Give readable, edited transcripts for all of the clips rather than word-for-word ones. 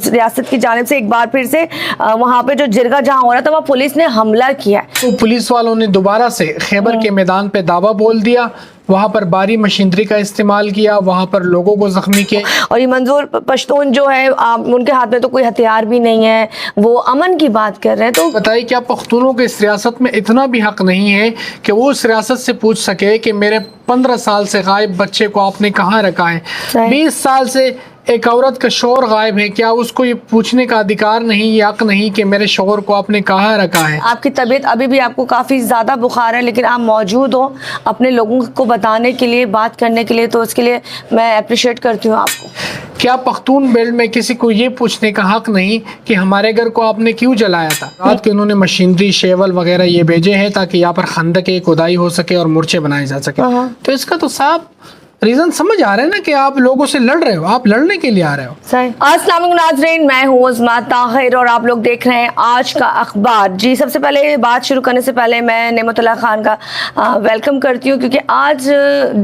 ریاست کی جانب سے ایک بار پھر سے وہاں پہ جو جرگہ جہاں ہو رہا تھا وہاں پولیس نے حملہ کیا ہے تو پولیس والوں نے دوبارہ سے خیبر کے میدان پہ دعویٰ بول دیا، وہاں پر بھاری مشینری کا استعمال کیا، وہاں پر لوگوں کو زخمی کیا۔ اور یہ منظور پشتون جو ہے ان کے ہاتھ میں تو کوئی ہتھیار بھی نہیں ہے، وہ امن کی بات کر رہے ہیں۔ تو بتائیے کیا پختونوں کے اس ریاست میں اتنا بھی حق نہیں ہے کہ وہ اس ریاست سے پوچھ سکے کہ میرے 15 سال سے غائب بچے کو آپ نے کہاں رکھا ہے؟ 20 سال سے ایک عورت کا شوہر غائب ہے، کیا اس کو یہ پوچھنے کا ادھیکار نہیں، یہ حق نہیں کہ میرے شوہر کو آپ نے کہاں رکھا ہے؟ آپ کی طبیعت ابھی بھی آپ کو کافی زیادہ بخار ہے لیکن آپ موجود ہو اپنے لوگوں کو بتانے کے لیے، بات کرنے کے لیے، تو اس کے لیے میں اپریشیٹ کرتی ہوں آپ کو۔ کیا پختون بیلٹ میں کسی کو یہ پوچھنے کا حق نہیں کہ ہمارے گھر کو آپ نے کیوں جلایا تھا؟ رات کے انہوں نے مشینری، شیول وغیرہ یہ بھیجے ہیں تاکہ یہاں پر خندق کھدائی ہو سکے اور مورچے بنائے جا سکے۔ تو اس کا تو صاحب ریزن سمجھ آ رہا ہے نا کہ آپ لوگوں سے لڑ رہے ہو، آپ لڑنے کے لیے آ رہے ہو۔ السلام علیکم ناظرین، میں ہوں عظمیٰ طاہر اور آپ لوگ دیکھ رہے ہیں آج کا اخبار۔ جی سب سے پہلے بات شروع کرنے سے پہلے میں نعمت اللہ خان کا ویلکم کرتی ہوں، کیونکہ آج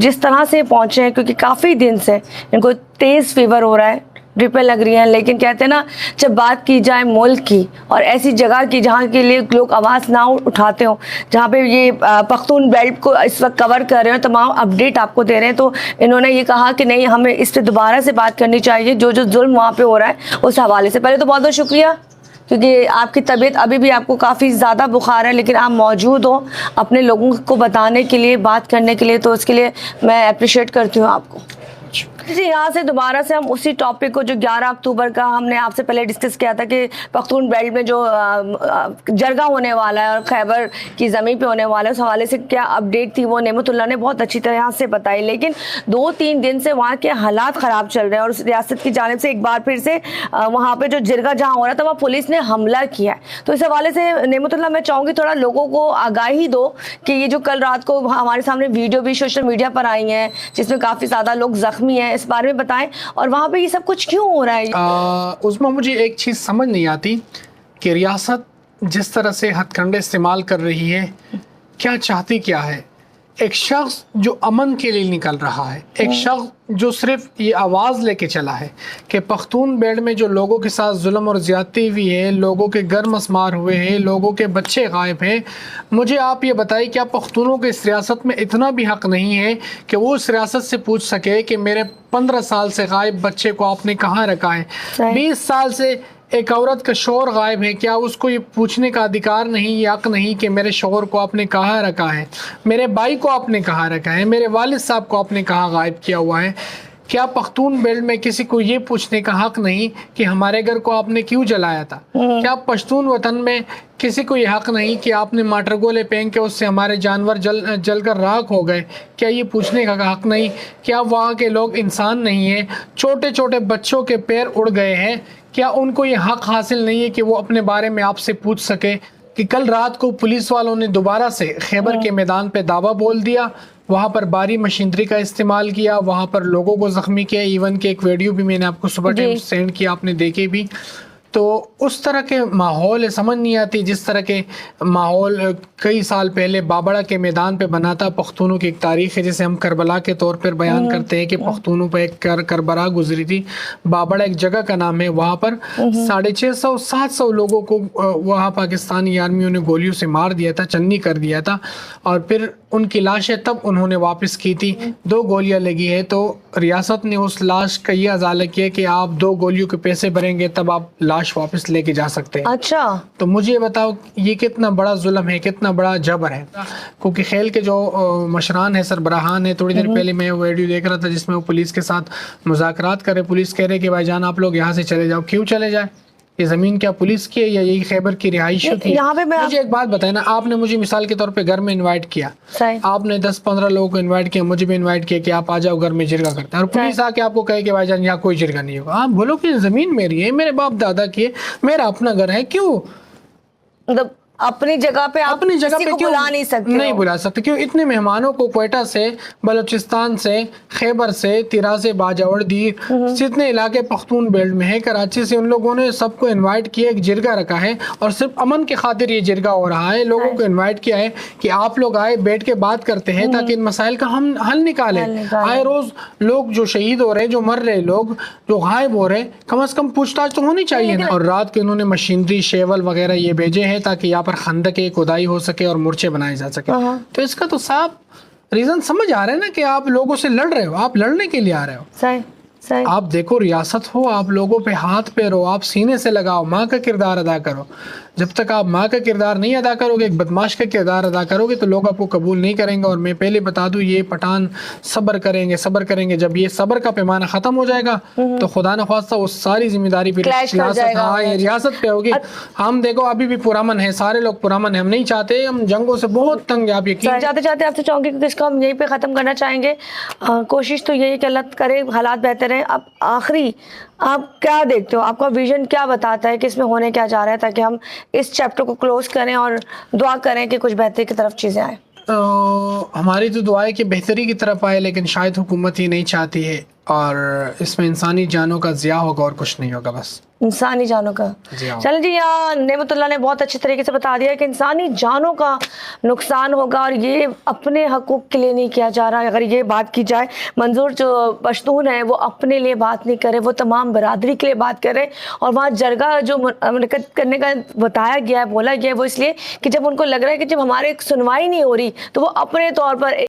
جس طرح سے پہنچے ہیں، کیونکہ کافی دن سے ان کو تیز فیور ہو رہا ہے، ڈرپیں لگ رہی ہیں، لیکن کہتے ہیں نا جب بات کی جائے ملک کی اور ایسی جگہ کی جہاں کے لیے لوگ آواز نہ اٹھاتے ہوں، جہاں پہ یہ پختون بیلٹ کو اس وقت کور کر رہے ہیں، تمام اپڈیٹ آپ کو دے رہے ہیں، تو انہوں نے یہ کہا کہ نہیں ہمیں اس پہ دوبارہ سے بات کرنی چاہیے، جو ظلم وہاں پہ ہو رہا ہے اس حوالے سے۔ پہلے تو بہت بہت شکریہ، کیونکہ آپ کی طبیعت ابھی بھی آپ کو کافی زیادہ بخار ہے لیکن آپ موجود ہو اپنے لوگوں کو بتانے کے لیے، بات کرنے کے لیے، تو اس کے لیے میں اپریشیٹ کرتی ہوں آپ کو۔ جی یہاں سے دوبارہ سے ہم اسی ٹاپک کو جو 11 اکتوبر کا ہم نے آپ سے پہلے ڈسکس کیا تھا کہ پختون بیلٹ میں جو جرگہ ہونے والا ہے اور خیبر کی زمین پہ ہونے والا ہے، اس حوالے سے کیا اپڈیٹ تھی وہ نعمت اللہ نے بہت اچھی طرح سے بتائی، لیکن 2-3 دن سے وہاں کے حالات خراب چل رہے ہیں اور اس ریاست کی جانب سے ایک بار پھر سے وہاں پہ جو جرگہ جہاں ہو رہا تھا وہاں پولیس نے حملہ کیا ہے۔ تو اس حوالے سے نعمت اللہ میں چاہوں گی تھوڑا لوگوں کو آگاہی دو کہ یہ جو کل رات کو ہمارے سامنے ویڈیو بھی سوشل میڈیا پر آئی ہیں جس میں کافی زیادہ لوگ زخمی ہیں، اس بارے میں بتائیں اور وہاں پہ یہ سب کچھ کیوں ہو رہا ہے؟ عظمیٰ مجھے ایک چیز سمجھ نہیں آتی کہ ریاست جس طرح سے ہتھ کنڈے استعمال کر رہی ہے، کیا چاہتی کیا ہے؟ ایک شخص جو امن کے لیے نکل رہا ہے، ایک شخص جو صرف یہ آواز لے کے چلا ہے کہ پختون بیلٹ میں جو لوگوں کے ساتھ ظلم اور زیادتی ہوئی ہے، لوگوں کے گھر مسمار ہوئے ہیں، لوگوں کے بچے غائب ہیں، مجھے آپ یہ بتائیں کیا پختونوں کے اس ریاست میں اتنا بھی حق نہیں ہے کہ وہ اس ریاست سے پوچھ سکے کہ میرے 15 سال سے غائب بچے کو آپ نے کہاں رکھا ہے؟ 20 سال سے ایک عورت کا شوہر غائب ہے، کیا اس کو یہ پوچھنے کا ادھیکار نہیں، یہ حق نہیں کہ میرے شوہر کو آپ نے کہاں رکھا ہے، میرے بھائی کو آپ نے کہاں رکھا ہے، میرے والد صاحب کو آپ نے کہاں غائب کیا ہوا ہے؟ کیا پختون بیلٹ میں کسی کو یہ پوچھنے کا حق نہیں کہ ہمارے گھر کو آپ نے کیوں جلایا تھا؟ کیا پشتون وطن میں کسی کو یہ حق نہیں کہ آپ نے ماٹر گولے پھینک کے اس سے ہمارے جانور جل کر راکھ ہو گئے؟ کیا یہ پوچھنے کا حق نہیں؟ کیا وہاں کے لوگ انسان نہیں ہیں؟ چھوٹے چھوٹے بچوں کے پیر اڑ گئے ہیں، کیا ان کو یہ حق حاصل نہیں ہے کہ وہ اپنے بارے میں آپ سے پوچھ سکے؟ کہ کل رات کو پولیس والوں نے دوبارہ سے خیبر کے میدان پہ دعویٰ بول دیا، وہاں پر بھاری مشینری کا استعمال کیا، وہاں پر لوگوں کو زخمی کیا، ایون کہ ایک ویڈیو بھی میں نے آپ کو صبح ٹائم سینڈ کیا، آپ نے دیکھے بھی۔ تو اس طرح کے ماحول ہے، سمجھ نہیں آتی جس طرح کے ماحول کئی سال پہلے بابڑا کے میدان پہ بنا تھا۔ پختونوں کی ایک تاریخ ہے جسے ہم کربلا کے طور پر بیان کرتے ہیں کہ پختونوں پہ ایک کربلا گزری تھی۔ بابڑا ایک جگہ کا نام ہے، وہاں پر 650-700 لوگوں کو وہاں پاکستانی آرمیوں نے گولیوں سے مار دیا تھا، چنی کر دیا تھا، اور پھر ان کی لاشیں تب انہوں نے واپس کی تھی۔ 2 گولیاں لگی ہے تو ریاست نے اس لاش کا یہ ازالہ کیا کہ آپ 2 گولیوں کے پیسے بھریں گے تب آپ لاش واپس لے کے جا سکتے ہیں۔ اچھا، تو مجھے یہ بتاؤ یہ کتنا بڑا ظلم ہے، کتنا بڑا جبر ہے؟ کیونکہ خیل کے جو مشران ہیں، سربراہان ہیں، تھوڑی دیر پہلے میں ویڈیو دیکھ رہا تھا جس میں وہ پولیس کے ساتھ مذاکرات کرے، پولیس کہہ رہے کہ بھائی جان آپ لوگ یہاں سے چلے جاؤ۔ کیوں چلے جائے؟ یہ زمین کیا پولیس کی ہے یا یہی خیبر کی رہائش کی؟ یہاں پہ مجھے ایک بات بتائیں نا، آپ نے مجھے مثال کے طور پہ گھر میں انوائٹ کیا، آپ نے 10-15 لوگوں کو انوائٹ کیا، مجھے بھی انوائٹ کیا کہ آپ آ جاؤ گھر میں جرگہ کرتے ہیں، اور پولیس آ کے آپ کو کہے کہ بھائی جان یہاں کوئی جرگہ نہیں ہوگا۔ آپ بولو کہ زمین میری ہے، میرے باپ دادا کی ہے، میرا اپنا گھر ہے، کیوں؟ اپنی جگہ پہ آپ اپنی جگہ کسی پہ کو کیوں بلا نہیں سکتے نہیں بلا سکتے؟ کیوں اتنے مہمانوں کو کوئٹہ سے، بلوچستان سے، خیبر سے، تراز باجوڑ جتنے علاقے پختون بیلٹ میں ہے، کراچی سے، ان لوگوں نے سب کو انوائٹ کیا، ایک جرگہ رکھا ہے اور صرف امن کی خاطر یہ جرگہ ہو رہا ہے. لوگوں کو انوائٹ کیا ہے کہ آپ لوگ آئے، بیٹھ کے بات کرتے ہیں تاکہ ان مسائل کا ہم حل نکالیں. آئے روز لوگ جو شہید ہو رہے، جو مر رہے، لوگ جو غائب ہو رہے، کم از کم پوچھ تاچھ تو ہونی چاہیے نا. اور رات کے انہوں نے مشینری، شیول وغیرہ یہ بھیجے ہیں تاکہ یہاں پر خندق کھدائی ہو سکے اور مورچے بنائے جا سکے. تو اس کا تو صاحب ریزن سمجھ آ رہا ہے نا کہ آپ لوگوں سے لڑ رہے ہو، آپ لڑنے کے لیے آ رہے ہو. صحیح صحیح. آپ دیکھو ریاست ہو، آپ لوگوں پہ ہاتھ پھیرو، آپ سینے سے لگاؤ، ماں کا کردار ادا کرو. جب تک آپ ماں کا کردار نہیں ادا کرو گے، ایک بدماش کا کردار ادا کرو گے، تو لوگ آپ کو قبول نہیں کریں گے. اور میں پہلے بتا دوں، یہ پٹھان صبر کریں گے، صبر کریں گے. جب یہ صبر کا پیمانہ ختم ہو جائے گا تو خدا نخواستہ وہ ساری ذمہ داری پھر ریاست پہ ہوگی. ہم دیکھو ابھی بھی پرامن ہے، سارے لوگ پرامن ہیں. ہم نہیں چاہتے، ہم جنگوں سے بہت تنگ ہیں. آپ یقین چاہتے چاہتے آپ سے چاہوں گی کہ اس کو ہم یہیں پہ ختم کرنا چاہیں گے. کوشش تو یہی کہ اللہ کرے حالات بہتر ہیں. اب آخری آپ کیا دیکھتے ہو، آپ کا ویژن کیا بتاتا ہے کہ اس میں ہونے کیا جا رہا ہے، تاکہ ہم اس چیپٹر کو کلوز کریں اور دعا کریں کہ کچھ بہتری کی طرف چیزیں آئیں؟ ہماری تو دعا ہے کہ بہتری کی طرف آئے، لیکن شاید حکومت ہی نہیں چاہتی ہے، اور اس میں انسانی جانوں کا ضیاع ہوگا اور کچھ نہیں ہوگا. بس انسانی جانوں کا. چلیں جی، یہاں نعمت اللہ نے بہت اچھے طریقے سے بتا دیا کہ انسانی جانوں کا نقصان ہوگا، اور یہ اپنے حقوق کے لیے نہیں کیا جا رہا. اگر یہ بات کی جائے، منظور جو پشتون ہے وہ اپنے لیے بات نہیں کرے، وہ تمام برادری کے لیے بات کرے. اور وہاں جرگہ جو منعقد کرنے کا بتایا گیا ہے، بولا گیا ہے، وہ اس لیے کہ جب ان کو لگ رہا ہے کہ جب ہمارے سنوائی نہیں ہو رہی تو وہ اپنے طور پر